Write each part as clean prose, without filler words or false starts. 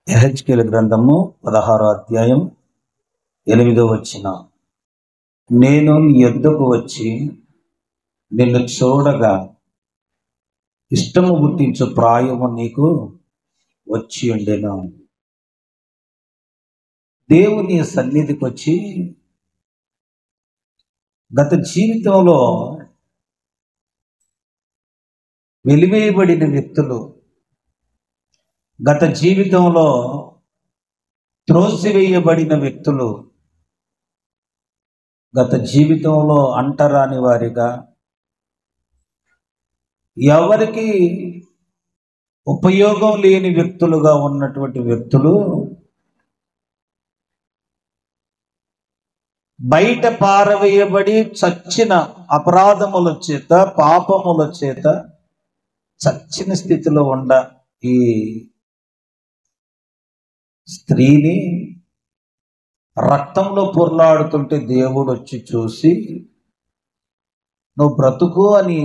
యెహెజ్కేలు గ్రంథము 16వ అధ్యాయం 8వ వచనం. నేను నీ యొద్దకు వచ్చి నిన్ను చూడగా ఇష్టము పుట్టించు ప్రాయము నీకు వచ్చి ఉండెను. దేవుని సన్నిధికి వచ్చి గత జీవితంలో వెలివేయబడిన వ్యక్తులు, గత జీవితంలో త్రోసివేయబడిన వ్యక్తులు, గత జీవితంలో అంటరాని వారిగా, ఎవరికి ఉపయోగం లేని వ్యక్తులుగా ఉన్నటువంటి వ్యక్తులు బయట పారవేయబడి చచ్చిన అపరాధముల చేత, పాపముల చేత చచ్చిన స్థితిలో ఉండ ఈ స్త్రీని రక్తంలో పొర్లాడుతుంటే దేవుడు వచ్చి చూసి, నువ్వు బ్రతుకు అని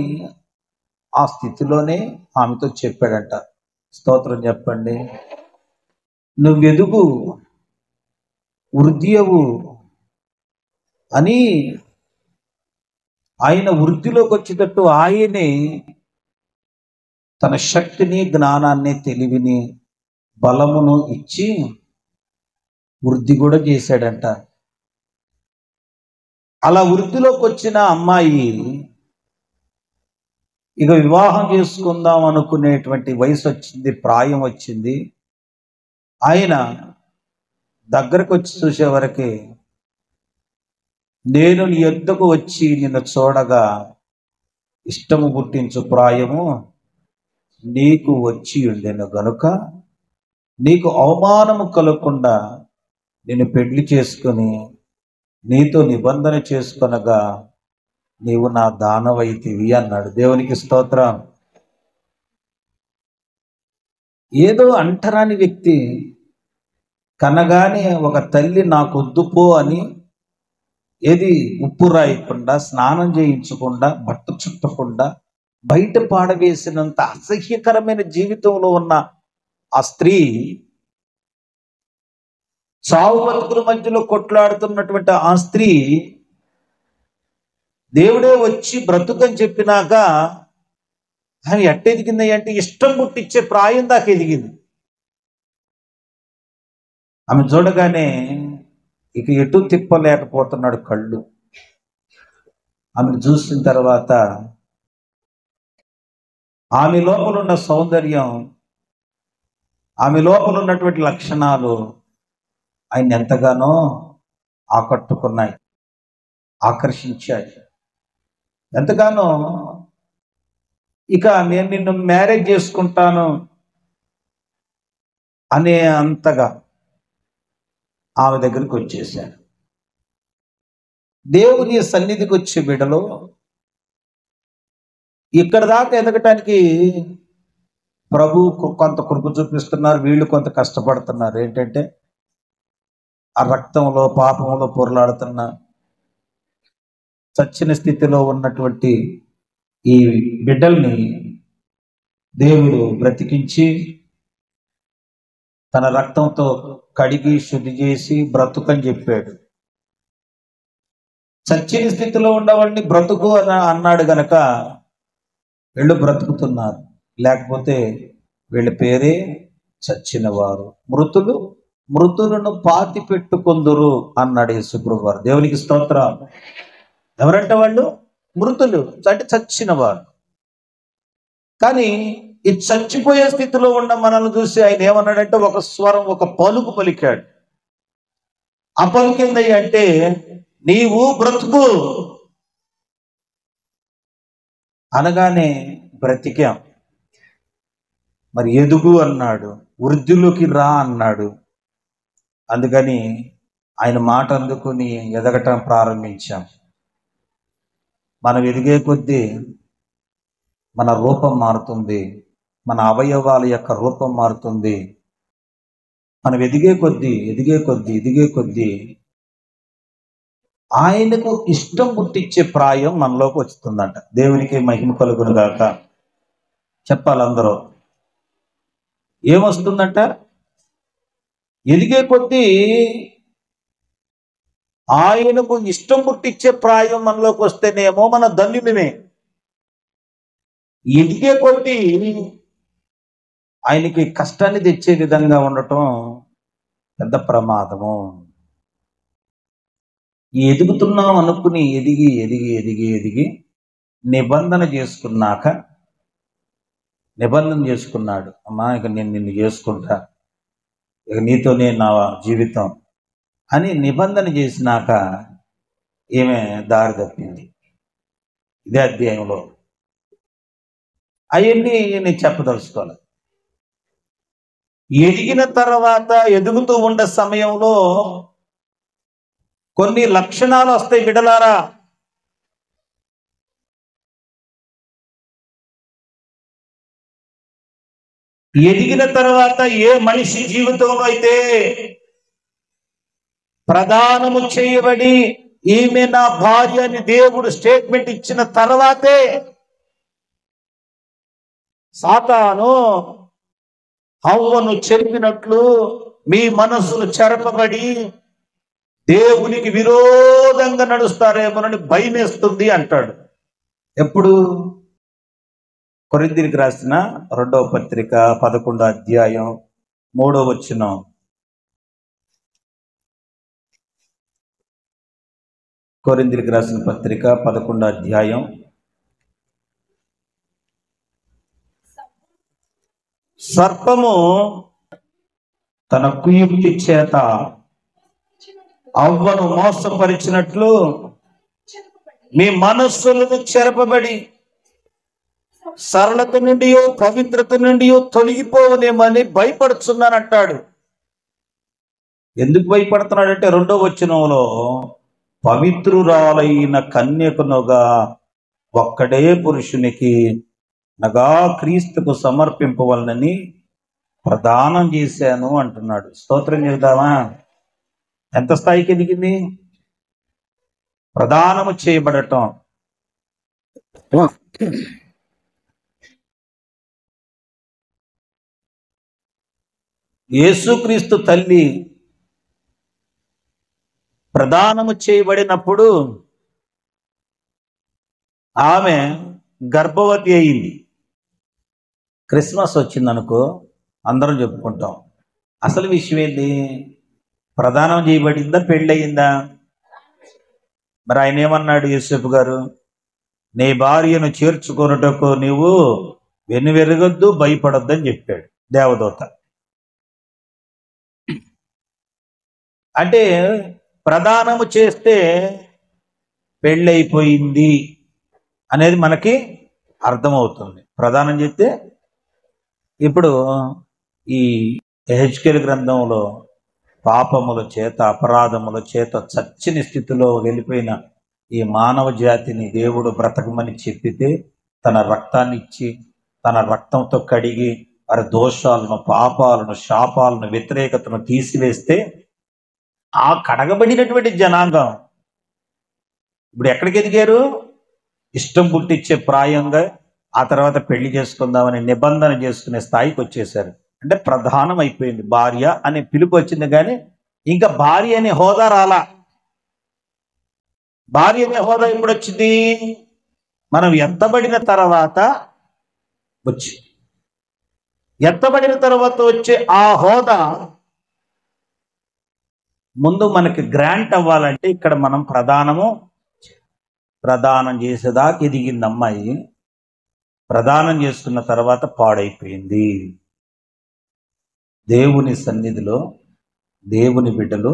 ఆ స్థితిలోనే ఆమెతో చెప్పాడంట. స్తోత్రం చెప్పండి. నువ్వెదుగు, వృద్ధియవు అని ఆయన వృద్ధిలోకి వచ్చేటట్టు ఆయనే తన శక్తిని, జ్ఞానాన్ని, తెలివిని, బలమును ఇచ్చి వృద్ధి కూడా చేశాడంట. అలా వృద్ధిలోకి వచ్చిన అమ్మాయి ఇక వివాహం చేసుకుందాం అనుకునేటువంటి వయసు వచ్చింది, ప్రాయం వచ్చింది. ఆయన దగ్గరకు వచ్చి చూసేవరకే, నేను నీ యొద్దకు వచ్చి నిన్ను చూడగా ఇష్టము పుట్టించు ప్రాయము నీకు వచ్చి ఉండెను గనుక నీకు అవమానము కలగకుండా నేను పెళ్లి చేసుకుని నీతో నిబంధన చేసుకొనగా నీవు నా దానవైతివి అన్నాడు. దేవునికి స్తోత్రం. ఏదో అంటరాని వ్యక్తి కనగానే ఒక తల్లి నాకు వద్దుపో అని ఏది ఉప్పు రాయకుండా, స్నానం చేయించకుండా, బట్ట చుట్టకుండా బయట పాడవేసినంత అసహ్యకరమైన జీవితంలో ఉన్న ఆ స్త్రీ, చావు బతుకుల మధ్యలో కొట్లాడుతున్నటువంటి ఆ స్త్రీ దేవుడే వచ్చి బ్రతుకని చెప్పినాక ఆమె ఎట్ట ఎదిగింది అంటే ఇష్టం పుట్టించే ప్రాయం దాకా ఎదిగింది. ఆమె చూడగానే ఇక ఎటు తిప్పలేకపోతున్నాడు కళ్ళు. ఆమెను చూసిన తర్వాత ఆమె లోపల ఉన్న సౌందర్యం, ఆమె లోపల ఉన్నటువంటి లక్షణాలు ఆయన ఎంతగానో ఆకట్టుకున్నాయి, ఆకర్షించాయి. ఎంతగానో ఇక నేను నిన్ను మ్యారేజ్ చేసుకుంటాను అనే అంతగా ఆమె దగ్గరికి వచ్చేసాడు. దేవుని సన్నిధికి వచ్చే బిడ్డలో ఇక్కడ దాకా ఎదగటానికి ప్రభు కొంత కృప చూపిస్తున్నారు, వీళ్ళు కొంత కష్టపడుతున్నారు. ఏంటంటే ఆ రక్తంలో, పాపంలో పొరలాడుతున్న చచ్చిన స్థితిలో ఉన్నటువంటి ఈ బిడ్డల్ని దేవుడు బ్రతికించి తన రక్తంతో కడిగి శుద్ధి చేసి బ్రతుకని చెప్పాడు. చచ్చిన స్థితిలో ఉన్నవాడిని బ్రతుకు అని అన్నాడు గనక వీళ్ళు బ్రతుకుతున్నారు. లేకపోతే వీళ్ళ పేరే చచ్చిన వారు, మృతులను పాతి పెట్టుకొందురు అన్నాడు యేసుప్రభువు వారు. దేవునికి స్తోత్రం. ఎవరంటే వాళ్ళు మృతులు అంటే చచ్చిన వారు. కానీ ఈ చచ్చిపోయే స్థితిలో ఉన్న మనల్ని చూసి ఆయన ఏమన్నాడంటే ఒక స్వరం, ఒక పలుకు పలికాడు. ఆ పలుకింది అంటే నీవు బ్రతుకు అనగానే బ్రతికాం. మరి ఎదుగు అన్నాడు, వృద్ధిలోకి రా అన్నాడు. అందుకని ఆయన మాట అందుకుని ఎదగటం ప్రారంభించాం. మనం ఎదిగే కొద్దీ మన రూపం మారుతుంది, మన అవయవాల యొక్క రూపం మారుతుంది. మనం ఎదిగే కొద్దీ ఆయనకు ఇష్టం పుట్టించే ప్రాయం మనలోకి వస్తుందంట. దేవునికి మహిమ కలుగును గాక. చెప్పాలి అందరూ. ఏమొస్తుందంట? ఎదిగే కొద్దీ ఆయనకు ఇష్టం పుట్టించే ప్రాయం మనలోకి వస్తేనేమో మన ధన్యులమే. ఎదిగే కొద్దీ ఆయనకి కష్టాన్ని తెచ్చే విధంగా ఉండటం పెద్ద ప్రమాదము. ఎదుగుతున్నాం అనుకుని ఎదిగి ఎదిగి ఎదిగి ఎదిగి నిబంధన చేసుకున్నాడు. అమ్మా, ఇక నేను నిన్ను చేసుకుంటా, ఇక నీతోనే నా జీవితం అని నిబంధన చేసినాక ఈమె దారి తప్పింది. ఇదే అధ్యాయంలో అవన్నీ నేను చెప్పదలుచుకోవాలి. ఎదిగిన తర్వాత ఎదుగుతూ ఉండే సమయంలో కొన్ని లక్షణాలు వస్తాయి బిడ్డలారా. ఎదిగిన తర్వాత ఏ మనిషి జీవితంలో అయితే ప్రదానము చేయబడి ఈమె నా భార్య అని దేవుడు స్టేట్మెంట్ ఇచ్చిన తర్వాతే సాతాను హవ్వను చెరిపినట్లు మీ మనస్సులు చెరపబడి దేవునికి విరోధంగా నడుస్తారేమోనని భయమేస్తుంది అంటాడు. ఎప్పుడు? కొరింథీయులకు రాసిన 2వ పత్రిక 11వ అధ్యాయం 3వ వచనం. కొరింథీయులకు రాసిన పత్రిక 11వ అధ్యాయం. సర్పము తన కుయుక్తి చేత అవ్వను మోసపరిచినట్లు మీ మనస్సులను చెరపబడి సరళత నుండి పవిత్రత నుండి తొలగిపోవనేమని భయపడుతున్నానంటాడు. ఎందుకు భయపడుతున్నాడంటే 2వ వచనంలో పవిత్రురాలైన కన్యకనుగా ఒక్కడే పురుషునికి నగా క్రీస్తుకు సమర్పింపవలనని ప్రదానం చేశాను అంటున్నాడు. స్తోత్రం చేద్దామా? ఎంత స్థాయికి ఎదిగింది? ప్రదానము చేయబడటం. యేసుక్రీస్తు తల్లి ప్రదానము చేయబడినప్పుడు ఆమె గర్భవతి అయింది. క్రిస్మస్ వచ్చిందనుకో అందరం చెప్పుకుంటాం. అసలు విషయం ఏంటి? ప్రదానం చేయబడిందా, పెళ్ళయిందా? మరి ఆయన ఏమన్నాడు యేసేపు గారు? నీ భార్యను చేర్చుకొనుటకు నీవు వెనువెరగొద్దు, భయపడొద్దు అని చెప్పాడు దేవదూత. అంటే ప్రదానము చేస్తే పెళ్ళైపోయింది అనేది మనకి అర్థమవుతుంది. ప్రదానం చేస్తే ఇప్పుడు ఈ యెహెజ్కేలు గ్రంథంలో పాపముల చేత అపరాధముల చేత చచ్చిన స్థితిలో వెళ్ళిపోయిన ఈ మానవ జాతిని దేవుడు బ్రతకమని చెప్పితే తన రక్తాన్ని ఇచ్చి తన రక్తంతో కడిగి వారి దోషాలను, పాపాలను, శాపాలను, వ్యతిరేకతను తీసివేస్తే ఆ కడగబడినటువంటి జనాంగం ఇప్పుడు ఎక్కడికి ఎదిగారు? ఇష్టం పుట్టించే ప్రాయంగా ఆ తర్వాత పెళ్లి చేసుకుందామని నిబంధన చేసుకునే స్థాయికి వచ్చేసారు. అంటే ప్రధానం అయిపోయింది. భార్య అనే పిలుపు వచ్చింది, కానీ ఇంకా భార్య అనే హోదా రాలా. భార్య అనే హోదా ఎప్పుడు వచ్చింది? మనం ఎత్తబడిన తర్వాత వచ్చి ఎత్తబడిన తర్వాత వచ్చే ఆ హోదా ముందు మనకి గ్రాంట్ అవ్వాలంటే ఇక్కడ మనం ప్రదానం చేసేదాకా ఎదిగింది అమ్మాయి. ప్రదానం చేసుకున్న తర్వాత పాడైపోయింది. దేవుని సన్నిధిలో దేవుని బిడ్డలు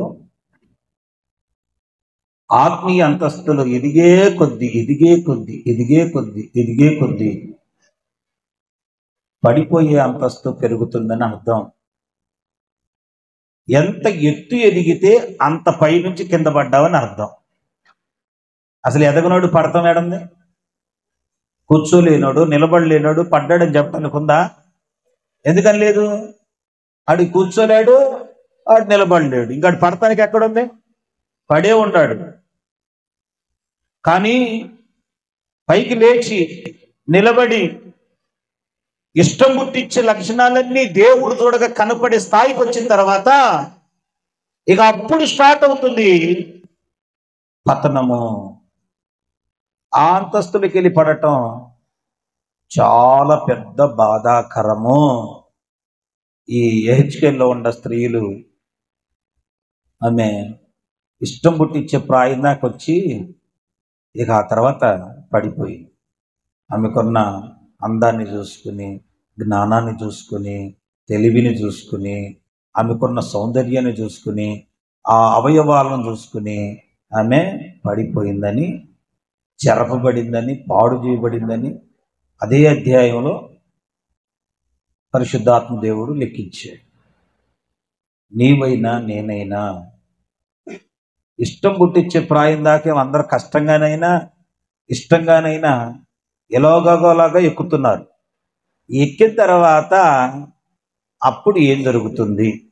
ఆత్మీయ అంతస్తులు ఎదిగే కొద్దీ పడిపోయే అంతస్తు పెరుగుతుందని అర్థం. ఎంత ఎత్తు ఎదిగితే అంత పైనుంచి కింద పడ్డావని అర్థం. అసలు ఎదగనోడు పడతాం ఏడంది? కూర్చోలేనోడు, నిలబడలేనోడు పడ్డాడని చెప్పడానికి ఉందా? ఎందుకని లేదు? ఆడు కూర్చోలేడు, ఆడు నిలబడలేడు, ఇంకాడు పడతానికి ఎక్కడుంది? పడే ఉన్నాడు. కానీ పైకి లేచి నిలబడి ఇష్టం పుట్టించే లక్షణాలన్నీ దేవుడు చూడగా కనపడే స్థాయికి వచ్చిన తర్వాత ఇక అప్పుడు స్టార్ట్ అవుతుంది పతనము. ఆ అంతస్తులకి వెళ్ళి పడటం చాలా పెద్ద బాధాకరము. ఈ ఎహెచ్కేల్లో ఉన్న స్త్రీలు ఆమె ఇష్టం పుట్టించే ప్రాయం దాకా వచ్చి ఇక ఆ తర్వాత పడిపోయి ఆమెకున్న అందాన్ని చూసుకుని, జ్ఞానాన్ని చూసుకుని, తెలివిని చూసుకుని, ఆమెకున్న సౌందర్యాన్ని చూసుకుని, ఆ అవయవాలను చూసుకుని ఆమె పడిపోయిందని, చెరపబడిందని, పాడు చేయబడిందని అదే అధ్యాయంలో పరిశుద్ధాత్మ దేవుడు లెక్కించాడు. నీవైనా నేనైనా ఇష్టం పుట్టించే ప్రాయం దాకా అందరూ కష్టంగానైనా ఇష్టంగానైనా ఎలాగోలాగా ఎక్కుతున్నారు. ఎక్కిన తర్వాత అప్పుడు ఏం జరుగుతుంది?